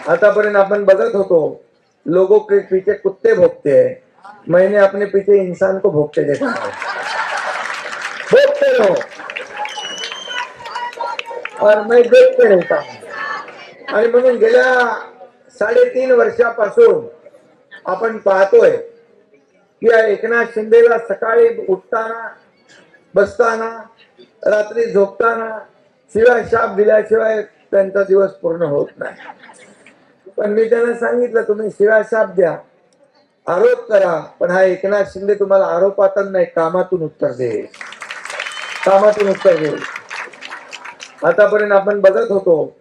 आतापर्यंत आपण बघत होतो, लोगों के पीछे कुत्ते भोगते हैं, मैंने अपने पीछे इंसान को भोगते देखा है। भोगते रहो और मैं देखते रहता हूं। आणि म्हणून गेल्या 3.5 वर्षापासून आपण पाहतोय की या एकनाथ शिंदेला सकाळी उठताना, बसताना, रात्री झोपताना शिवाय शाप दिल्याशिवाय त्यांचा दिवस पूर्ण होत नाही। पण मी त्यांना सांगितलं, तुम्ही शिवाय शाप द्या, आरोप करा, पण हा एकनाथ शिंदे तुम्हाला आरोपातून नाही, कामातून उत्तर देईल, कामातून उत्तर देईल। आतापर्यंत आपण बघत होतो,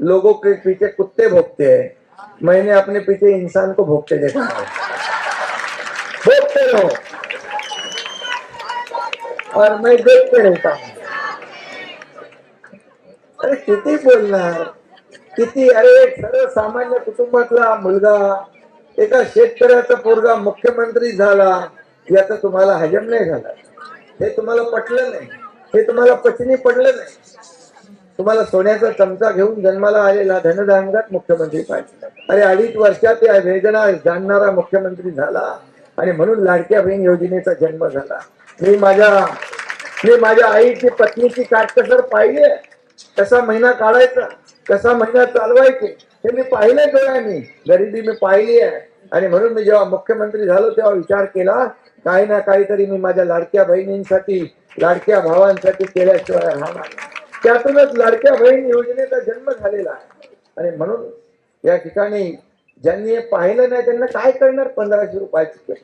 लोगों के पीछे कुत्ते भोगते हैं, मैंने अपने पीछे इंसान को भोगते देखा है। भोगते रहो और मैं देखते रहता हूं। अरे किती बोलणार, किती? अरे एक सर्वसामान्य कुटुंबातला मुलगा, एका शेतकऱ्याचा पोरगा मुख्यमंत्री झाला, याचं तुम्हाला हजम नाही झालं, हे तुम्हाला पटलं नाही, हे तुम्हाला पचनी पडलं नाही। तुम्हाला सोन्याचा चमचा घेऊन जन्माला आलेला धनधानगत मुख्यमंत्री पाहिजे। अरे 2.5 वर्षात या वेदना जाणणारा मुख्यमंत्री झाला आणि म्हणून लाडक्या बहीण योजनेचा जन्म झाला। मी माझ्या आईची पत्नीची काटकसर पाहिली, कसा महिना काढायचा, कसा महिना चालवायचे, हे मी पाहिले डोळ्यांनी, गरिबी मी पाहिली आहे। आणि म्हणून मी जेव्हा मुख्यमंत्री झालो तेव्हा विचार केला, काही ना काहीतरी मी माझ्या लाडक्या बहिणींसाठी, लाडक्या भावांसाठी केल्याशिवाय राहणार नाही। त्यातूनच लाडक्या बहीण योजनेचा जन्म झालेला आहे। आणि म्हणून या ठिकाणी ज्यांनी पाहिलं नाही त्यांना काय करणार 1500 रुपयाची।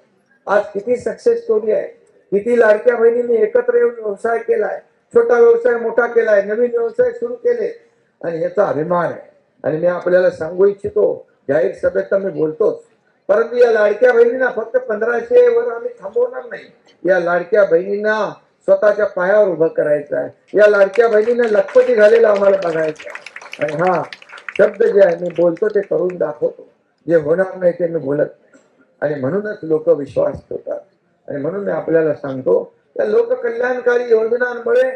आज किती सक्सेस स्टोरी आहे, किती लाडक्या बहिणींनी एकत्र येऊन व्यवसाय केलाय, छोटा व्यवसाय मोठा केलाय, नवीन व्यवसाय सुरू केले, आणि याचा अभिमान आहे। आणि मी आपल्याला सांगू इच्छितो, जाहीर सभेत तर मी बोलतोच, परंतु या लाडक्या बहिणींना फक्त 1500 वर आम्ही थांबवणार नाही। या लाडक्या बहिणींना स्वतःच्या पायावर उभं करायचं आहे। या लाडक्या बहिणींना लखपती झालेला आम्हाला बघायचं आहे। आणि हा शब्द जे आहे मी बोलतो ते करून दाखवतो, जे होणार नाही ते मी बोलत नाही। आणि म्हणूनच लोक विश्वास ठेवतात। आणि म्हणून मी आपल्याला सांगतो, त्या लोककल्याणकारी योजनांमुळे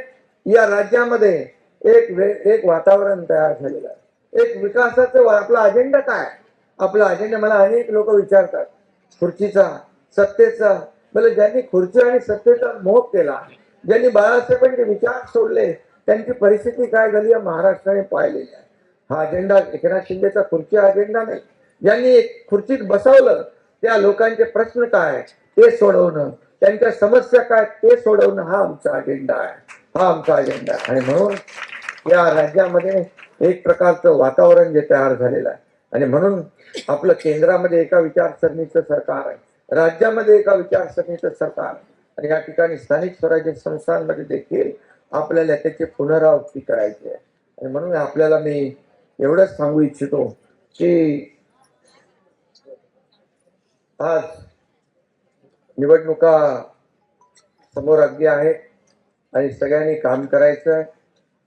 या राज्यामध्ये एक वातावरण तयार झालेलं आहे, एक विकासाचं। आपला अजेंडा काय? आपला अजेंडा, मला अनेक लोक विचारतात, खुर्चीचा, सत्तेचा। म्हणजे ज्यांनी खुर्ची आणि सत्तेचा मोह केला, ज्यांनी बाळासाहेबांचे विचार सोडले, त्यांची परिस्थिती काय झाली या महाराष्ट्राने पाहिलेली आहे। हा अजेंडा एकनाथ शिंदेचा खुर्ची अजेंडा नाही, ज्यांनी खुर्चीत बसवलं त्या लोकांचे प्रश्न काय ते सोडवणं, त्यांच्या समस्या काय ते सोडवणं, हा आमचा अजेंडा आहे, हा आमचा अजेंडा आहे। आणि म्हणून या राज्यामध्ये एक प्रकारचं वातावरण जे तयार झालेलं आहे। आणि म्हणून आपलं केंद्रामध्ये एका विचारसरणीचं सरकार आहे, राज्यामध्ये एका विचारसरणीचं सरकार आहे, आणि या ठिकाणी स्थानिक स्वराज्य संस्थांमध्ये देखील आपल्याला त्याची पुनरावृत्ती करायची आहे। आणि म्हणून आपल्याला मी एवढंच सांगू इच्छितो की आज निवडणुका समोर अगदी आहेत आणि सगळ्यांनी काम करायचं।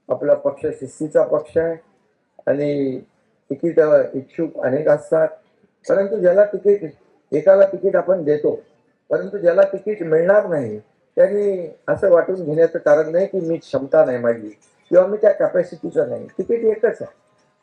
आपला पक्ष शिस्तीचा पक्ष आहे आणि तिकीट इच्छुक अनेक असतात, परंतु ज्याला तिकीट, एकाला तिकीट आपण देतो, परंतु ज्याला तिकीट मिळणार नाही त्यांनी असं वाटून घेण्याचं कारण नाही की मी क्षमता नाही माझी किंवा मी त्या कॅपॅसिटीचा नाही। तिकीट एकच आहे,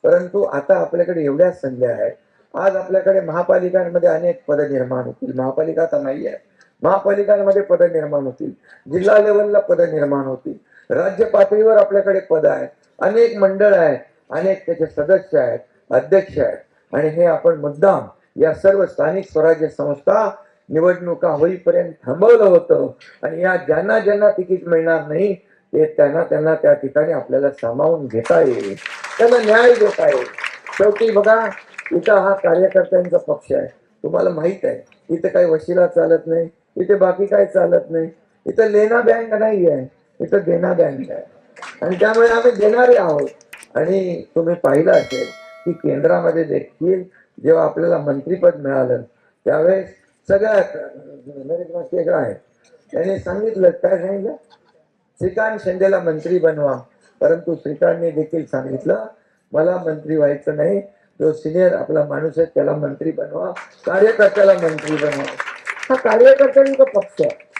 परंतु आता आपल्याकडे एवढ्या संधी आहेत। आज आपल्याकडे महापालिकांमध्ये अनेक पद निर्माण होतील, महापालिका तर नाही आहे, महापालिकांमध्ये पद निर्माण होतील, जिल्हा लेवलला पद निर्माण होतील, राज्य पातळीवर आपल्याकडे पद आहेत, अनेक मंडळ आहेत, अनेक त्याचे सदस्य आहेत, अध्यक्ष आहेत। आणि हे आपण मुद्दाम या सर्व स्थानिक स्वराज्य संस्था निवडणुका होईपर्यंत थांबवलं होतं। आणि या ज्यांना ज्यांना तिकीट मिळणार नाही ते त्यांना त्या ठिकाणी आपल्याला सामावून घेता येईल, त्यांना न्याय देता येईल। शेवटी बघा, इथं हा कार्यकर्त्यांचा पक्ष आहे, तुम्हाला माहित आहे, इथे काही वशिला चालत नाही, इथे बाकी काही चालत नाही, इथं लेना बँक नाही आहे, इथं देना बँक आहे, आणि त्यामुळे आम्ही देणारे आहोत। आणि तुम्ही पाहिलं असेल की केंद्रामध्ये देखील जेव्हा आपल्याला मंत्रीपद मिळालं त्यावेळेस सगळ्यात आहे त्यांनी सांगितलं, काय सांगितलं, श्रीकांत शिंदेला मंत्री बनवा, परंतु श्रीकांतने देखील सांगितलं मला मंत्री व्हायचं नाही, जो सिनियर आपला माणूस आहे त्याला मंत्री बनवा, कार्यकर्त्याला मंत्री बनवा। हा कार्यकर्त्यांचा पक्ष आहे।